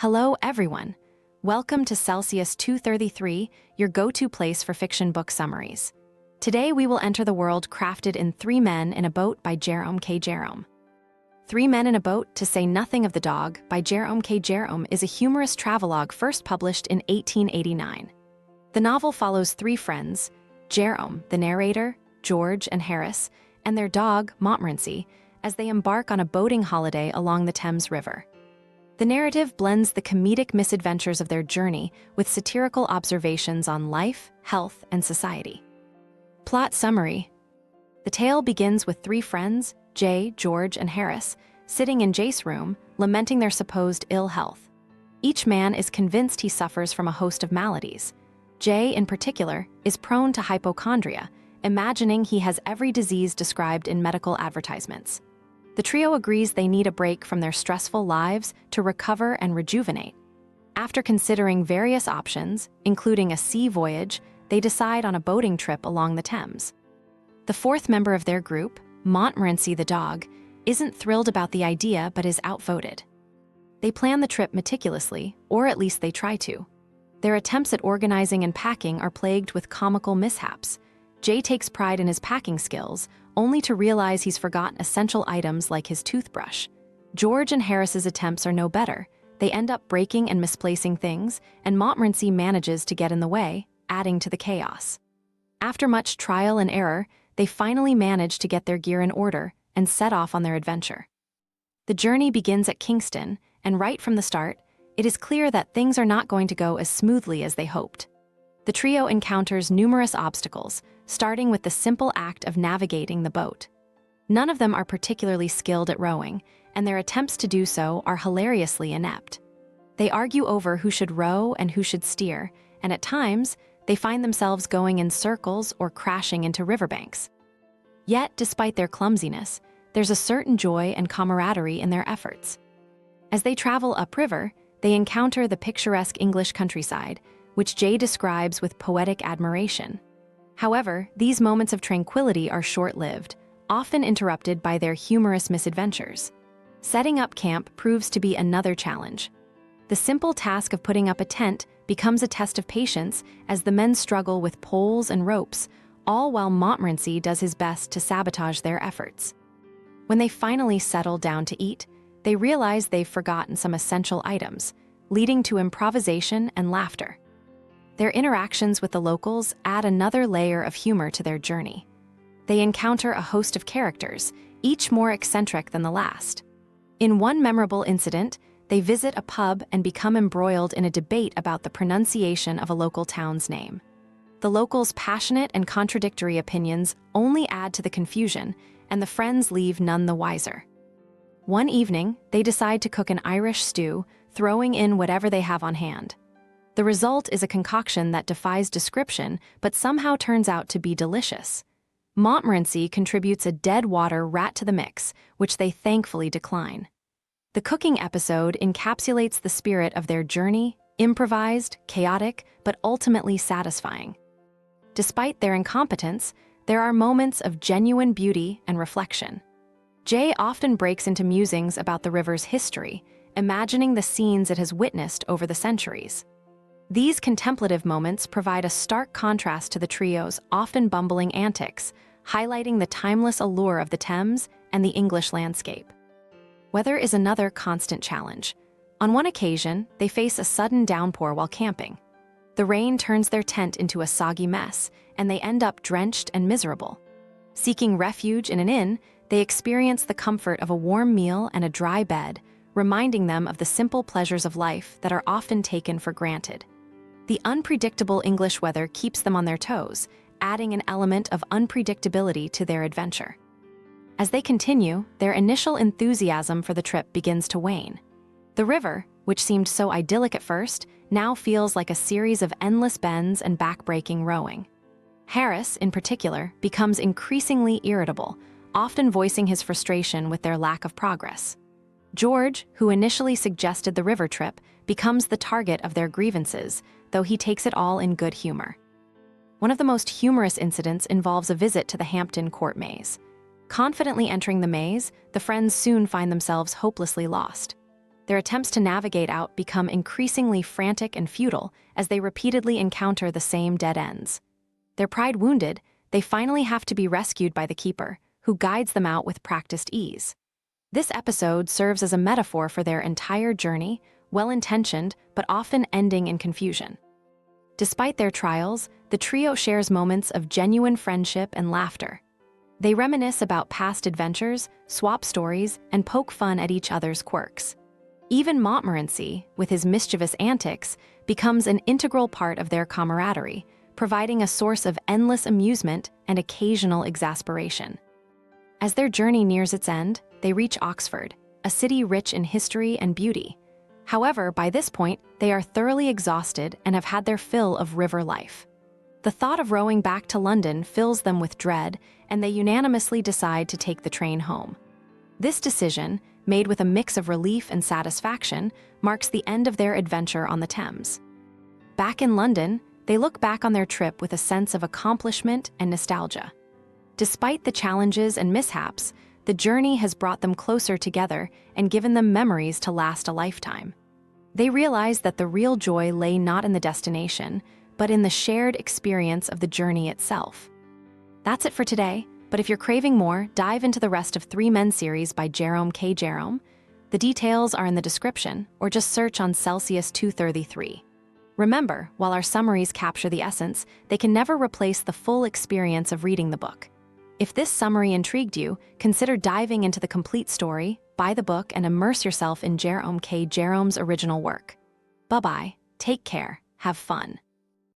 Hello, everyone. Welcome to Celsius 233, your go-to place for fiction book summaries. Today, we will enter the world crafted in Three Men in a Boat by Jerome K. Jerome. Three Men in a Boat, to say nothing of the dog, by Jerome K. Jerome is a humorous travelogue first published in 1889. The novel follows three friends, Jerome, the narrator, George and Harris, and their dog, Montmorency, as they embark on a boating holiday along the Thames River. The narrative blends the comedic misadventures of their journey with satirical observations on life, health, and society. Plot summary. The tale begins with three friends, Jay, George, and Harris, sitting in Jace's room, lamenting their supposed ill health. Each man is convinced he suffers from a host of maladies. Jay, in particular, is prone to hypochondria, imagining he has every disease described in medical advertisements. The trio agrees they need a break from their stressful lives to recover and rejuvenate. After considering various options, including a sea voyage, they decide on a boating trip along the Thames. The fourth member of their group, Montmorency the dog, isn't thrilled about the idea but is outvoted. They plan the trip meticulously, or at least they try to. Their attempts at organizing and packing are plagued with comical mishaps. Jay takes pride in his packing skills, only to realize he's forgotten essential items like his toothbrush. George and Harris's attempts are no better. They end up breaking and misplacing things, and Montmorency manages to get in the way, adding to the chaos. After much trial and error, they finally manage to get their gear in order and set off on their adventure. The journey begins at Kingston, and right from the start, it is clear that things are not going to go as smoothly as they hoped. The trio encounters numerous obstacles, starting with the simple act of navigating the boat. None of them are particularly skilled at rowing, and their attempts to do so are hilariously inept. They argue over who should row and who should steer, and at times, they find themselves going in circles or crashing into riverbanks. Yet, despite their clumsiness, there's a certain joy and camaraderie in their efforts. As they travel upriver, they encounter the picturesque English countryside, which Jay describes with poetic admiration. However, these moments of tranquility are short-lived, often interrupted by their humorous misadventures. Setting up camp proves to be another challenge. The simple task of putting up a tent becomes a test of patience as the men struggle with poles and ropes, all while Montmorency does his best to sabotage their efforts. When they finally settle down to eat, they realize they've forgotten some essential items, leading to improvisation and laughter. Their interactions with the locals add another layer of humor to their journey. They encounter a host of characters, each more eccentric than the last. In one memorable incident, they visit a pub and become embroiled in a debate about the pronunciation of a local town's name. The locals' passionate and contradictory opinions only add to the confusion, and the friends leave none the wiser. One evening, they decide to cook an Irish stew, throwing in whatever they have on hand. The result is a concoction that defies description, but somehow turns out to be delicious. Montmorency contributes a dead water rat to the mix, which they thankfully decline. The cooking episode encapsulates the spirit of their journey, improvised, chaotic, but ultimately satisfying. Despite their incompetence, there are moments of genuine beauty and reflection. Jay often breaks into musings about the river's history, imagining the scenes it has witnessed over the centuries. These contemplative moments provide a stark contrast to the trio's often bumbling antics, highlighting the timeless allure of the Thames and the English landscape. Weather is another constant challenge. On one occasion, they face a sudden downpour while camping. The rain turns their tent into a soggy mess, and they end up drenched and miserable. Seeking refuge in an inn, they experience the comfort of a warm meal and a dry bed, reminding them of the simple pleasures of life that are often taken for granted. The unpredictable English weather keeps them on their toes, adding an element of unpredictability to their adventure. As they continue, their initial enthusiasm for the trip begins to wane. The river, which seemed so idyllic at first, now feels like a series of endless bends and back-breaking rowing. Harris, in particular, becomes increasingly irritable, often voicing his frustration with their lack of progress. George, who initially suggested the river trip, becomes the target of their grievances, though he takes it all in good humor. One of the most humorous incidents involves a visit to the Hampton Court maze. Confidently entering the maze, the friends soon find themselves hopelessly lost. their attempts to navigate out become increasingly frantic and futile as they repeatedly encounter the same dead ends. Their pride wounded, they finally have to be rescued by the keeper, who guides them out with practiced ease. This episode serves as a metaphor for their entire journey, well-intentioned but often ending in confusion. Despite their trials, the trio shares moments of genuine friendship and laughter. They reminisce about past adventures, swap stories, and poke fun at each other's quirks. Even Montmorency, with his mischievous antics, becomes an integral part of their camaraderie, providing a source of endless amusement and occasional exasperation. As their journey nears its end, they reach Oxford, a city rich in history and beauty. However, by this point, they are thoroughly exhausted and have had their fill of river life. The thought of rowing back to London fills them with dread, and they unanimously decide to take the train home. This decision, made with a mix of relief and satisfaction, marks the end of their adventure on the Thames. Back in London, they look back on their trip with a sense of accomplishment and nostalgia. Despite the challenges and mishaps, the journey has brought them closer together and given them memories to last a lifetime. They realize that the real joy lay not in the destination, but in the shared experience of the journey itself. That's it for today. But if you're craving more, dive into the rest of Three Men series by Jerome K. Jerome. The details are in the description, or just search on Celsius 233. Remember, while our summaries capture the essence, they can never replace the full experience of reading the book. If this summary intrigued you, consider diving into the complete story, buy the book, and immerse yourself in Jerome K. Jerome's original work. Bye-bye, take care, have fun.